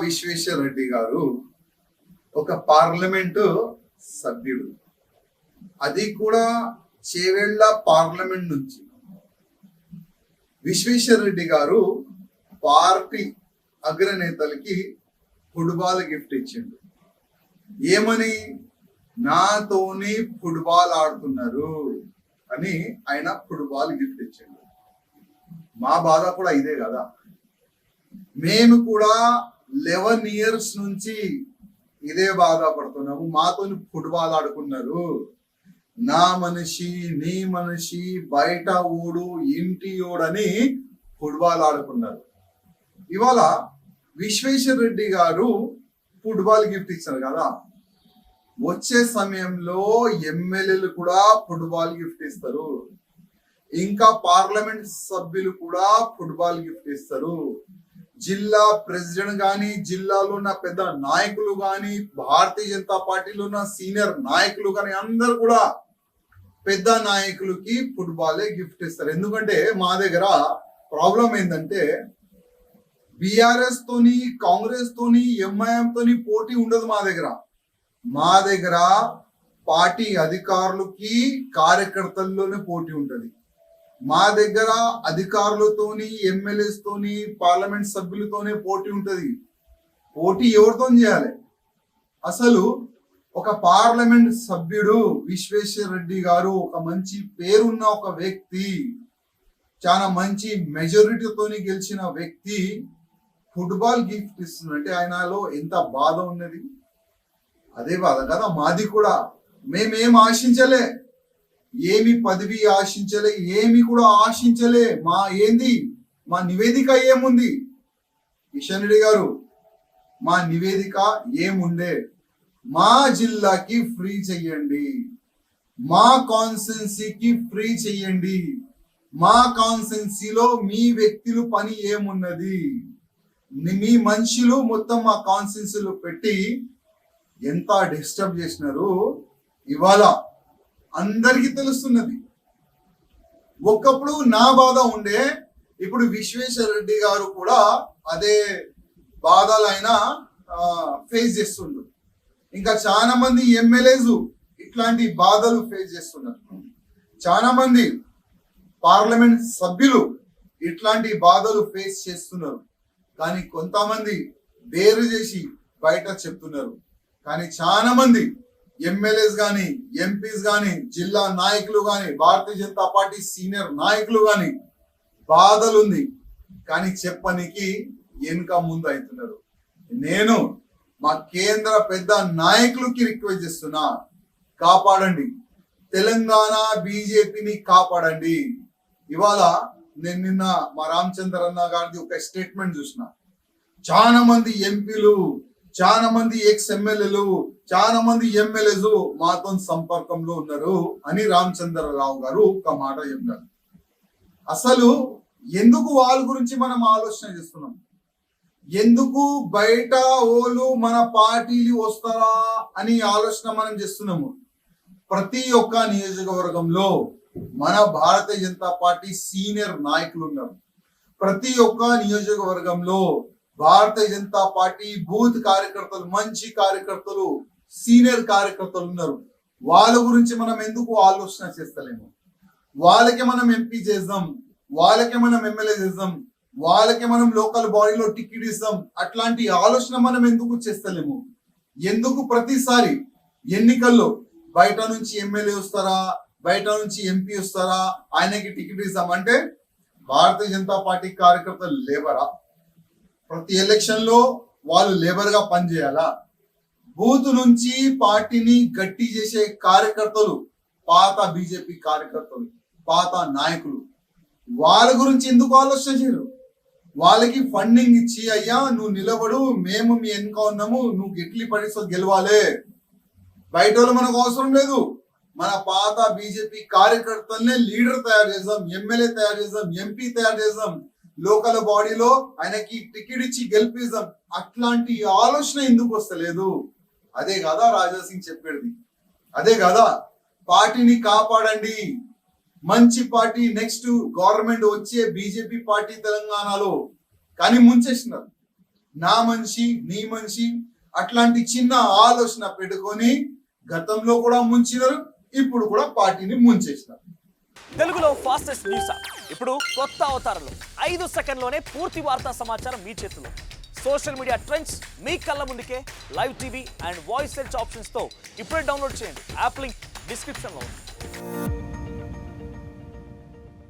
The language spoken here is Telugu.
విశ్వేశ్వర రెడ్డి గారు ఒక పార్లమెంటు సభ్యుడు, అది కూడా చేవెళ్ళ పార్లమెంట్ నుంచి. విశ్వేశ్వర రెడ్డి గారు పార్టీ అగ్రనేతలకి ఫుట్బాల్ గిఫ్ట్ ఇచ్చిండు. ఏమని? నాతోని ఫుట్బాల్ ఆడుతున్నారు అని ఆయన ఫుట్బాల్ గిఫ్ట్ ఇచ్చిండు. మా బాధ కూడా ఇదే కదా. మేము కూడా 11 years నుంచి ఇదే బాధపడుతున్నాము. మాతోని ఫుట్బాల్ ఆడుకున్నారు. నా మనిషి, నీ మనిషి, బయట ఓడు, ఇంటి ఓడని ఫుట్బాల్ ఆడుకున్నారు. ఇవాళ విశ్వేశ్వర రెడ్డి గారు ఫుట్బాల్ గిఫ్ట్ ఇచ్చారు కదా, వచ్చే సమయంలో ఎమ్మెల్యేలు కూడా ఫుట్బాల్ గిఫ్ట్ ఇస్తారు, ఇంకా పార్లమెంట్ సభ్యులు కూడా ఫుట్బాల్ గిఫ్ట్ ఇస్తారు. జిల్లా ప్రెసిడెంట్ గాని, జిల్లాలో ఉన్న పెద్ద నాయకులు గాని, భారతీయ జనతా పార్టీలో ఉన్న సీనియర్ నాయకులు గాని అందరు కూడా పెద్ద నాయకులకి ఫుట్బాలే గిఫ్ట్ ఇస్తారు. ఎందుకంటే మా దగ్గర ప్రాబ్లం ఏంటంటే బీఆర్ఎస్ తోని, కాంగ్రెస్ తోని, ఎంఐఎం తోని పోటీ ఉండదు. మా దగ్గర పార్టీ అధికారులకి కార్యకర్తల్లోనే పోటీ ఉంటది. మా దగ్గర అధికారులతోని, ఎమ్మెల్యేస్ తోని, పార్లమెంట్ సభ్యులతోనే పోటీ ఉంటది. పోటీ ఎవరితో చేయాలి? అసలు ఒక పార్లమెంట్ సభ్యుడు విశ్వేశ్వర రెడ్డి గారు ఒక మంచి పేరున్న ఒక వ్యక్తి, చాలా మంచి మెజారిటీతోని గెలిచిన వ్యక్తి ఫుట్బాల్ గిఫ్ట్ ఇస్తుందంటే ఆయనలో ఎంత బాధ ఉన్నది. అదే బాధ కదా మాది కూడా. మేమేం ఆశించలే, ఏమి పదవి ఆశించలే, ఏమి కూడా ఆశించలే. మా నివేదిక ఏముంది కిషన్ రెడ్డి గారు? మా నివేదిక ఏముండే? మా జిల్లాకి ఫ్రీ చెయ్యండి, మా కాన్స్టిట్యున్సీకి ఫ్రీ చెయ్యండి, మా కాన్స్టిట్యున్సీలో మీ వ్యక్తులు పని ఏమున్నది, మీ మనుషులు మొత్తం మా కాన్స్టిట్యున్సీలో పెట్టి ఎంత డిస్టర్బ్ చేసినారు ఇవాళ అందరికీ తెలుస్తున్నది. ఒకప్పుడు నా బాధ ఉండే, ఇప్పుడు విశ్వేశ్వర రెడ్డి గారు కూడా అదే బాధలు ఆయన ఫేస్ చేస్తుండ్రు. ఇంకా చాలా మంది ఎమ్మెల్యేస్ ఇట్లాంటి బాధలు ఫేస్ చేస్తున్నారు. చాలా మంది పార్లమెంట్ సభ్యులు ఇట్లాంటి బాధలు ఫేస్ చేస్తున్నారు. కానీ కొంతమంది వేరు చేసి బయట చెప్తున్నారు. కానీ చాలా మంది ఎమ్మెల్యేస్ గాని, ఎంపీస్ గాని, జిల్లా నాయకులు గాని, భారతీయ జనతా పార్టీ సీనియర్ నాయకులు గాని బాధలుంది కానీ చెప్పనికి వెనుక ముందు అవుతున్నారు. నేను మా కేంద్ర పెద్ద నాయకులకి రిక్వెస్ట్ చేస్తున్నా, కాపాడండి, తెలంగాణ బీజేపీని కాపాడండి. ఇవాళ నేను నిన్న మా రామచంద్ర అన్న గారిది ఒక స్టేట్మెంట్ చూసిన. చాలా మంది ఎంపీలు, చాలా మంది ఎక్స్ ఎమ్మెల్యేలు, చాలా మంది ఎమ్మెల్యేలు మాతో సంపర్కంలో ఉన్నారు అని రామచంద్రరావు గారు ఒక మాట చెప్పారు. అసలు ఎందుకు వాళ్ళ గురించి మనం ఆలోచన చేస్తున్నాం? ఎందుకు బయట ఓళ్ళు మన పార్టీలు వస్తారా అని ఆలోచన మనం చేస్తున్నాము. ప్రతి ఒక్క నియోజకవర్గంలో మన భారతీయ జనతా పార్టీ సీనియర్ నాయకులు ఉన్నారు. ప్రతి ఒక్క నియోజకవర్గంలో భారతీయ జనతా పార్టీ బూత్ కార్యకర్తలు, మంచి కార్యకర్తలు, సీనియర్ కార్యకర్తలు ఉన్నారు. వాళ్ళ గురించి మనం ఎందుకు ఆలోచన చేస్తలేము? వాళ్ళకి మనం ఎంపీ చేద్దాం, వాళ్ళకి మనం ఎమ్మెల్యే చేద్దాం, వాళ్ళకి మనం లోకల్ బాడీలో టికెట్ ఇస్తాం, అట్లాంటి ఆలోచన మనం ఎందుకు చేస్తలేము? ఎందుకు ప్రతిసారి ఎన్నికల్లో బయట నుంచి ఎమ్మెల్యే వస్తారా, బయట నుంచి ఎంపీ వస్తారా, ఆయనకి టికెట్ ఇస్తాం అంటే భారతీయ జనతా పార్టీ కార్యకర్తలు లేబరా? ప్రతి ఎలక్షన్ లో వాళ్ళు లేబర్ గా పనిచేయాలా? బూత్ నుంచి పార్టీని గట్టి చేసే కార్యకర్తలు పాత బీజేపీ కార్యకర్తలు, పాత నాయకులు, వాళ్ళ గురించి ఎందుకు ఆలోచన చేయరు? వాళ్ళకి ఫండింగ్ ఇచ్చి, అయ్యా నువ్వు నిలబడు, మేము మీ వెనుక ఉన్నాము, నువ్వు గిట్లి పడితో గెలవాలి, బయట వాళ్ళు మనకు అవసరం లేదు, మన పాత బీజేపీ కార్యకర్తలనే లీడర్ తయారు చేద్దాం, ఎమ్మెల్యే తయారు చేద్దాం, ఎంపీ తయారు చేద్దాం, లోకల్ బాడీలో ఆయనకి టికెట్ ఇచ్చి గెలిపిద్దాం. అట్లాంటి ఆలోచన ఎందుకు వస్తలేదు? అదే కదా రాజా సింగ్ చెప్పేది, అదే కదా పార్టీని కాపాడండి, మంచి పార్టీ, నెక్స్ట్ గవర్నమెంట్ వచ్చే బీజేపీ పార్టీ తెలంగాణలో. కానీ ముంచేసినారు. నా మనిషి నీ మనిషి అట్లాంటి చిన్న ఆలోచన పెట్టుకొని గతంలో కూడా ముంచినారు, ఇప్పుడు కూడా పార్టీని ముంచేసినారు. తెలుగులో ఫాస్టెస్ట్ న్యూస్ యాప్ ఇప్పుడు కొత్త అవతారంలో 5 సెకండ్లోనే పూర్తి వార్తా సమాచారం మీ చేతిలో. సోషల్ మీడియా ట్రెండ్స్ మీ కళ్ళ ముందుకే live TV and voice search options తో ఇప్పుడే డౌన్లోడ్ చేయండి. యాప్ లింక్ డిస్క్రిప్షన్ లో ఉంది.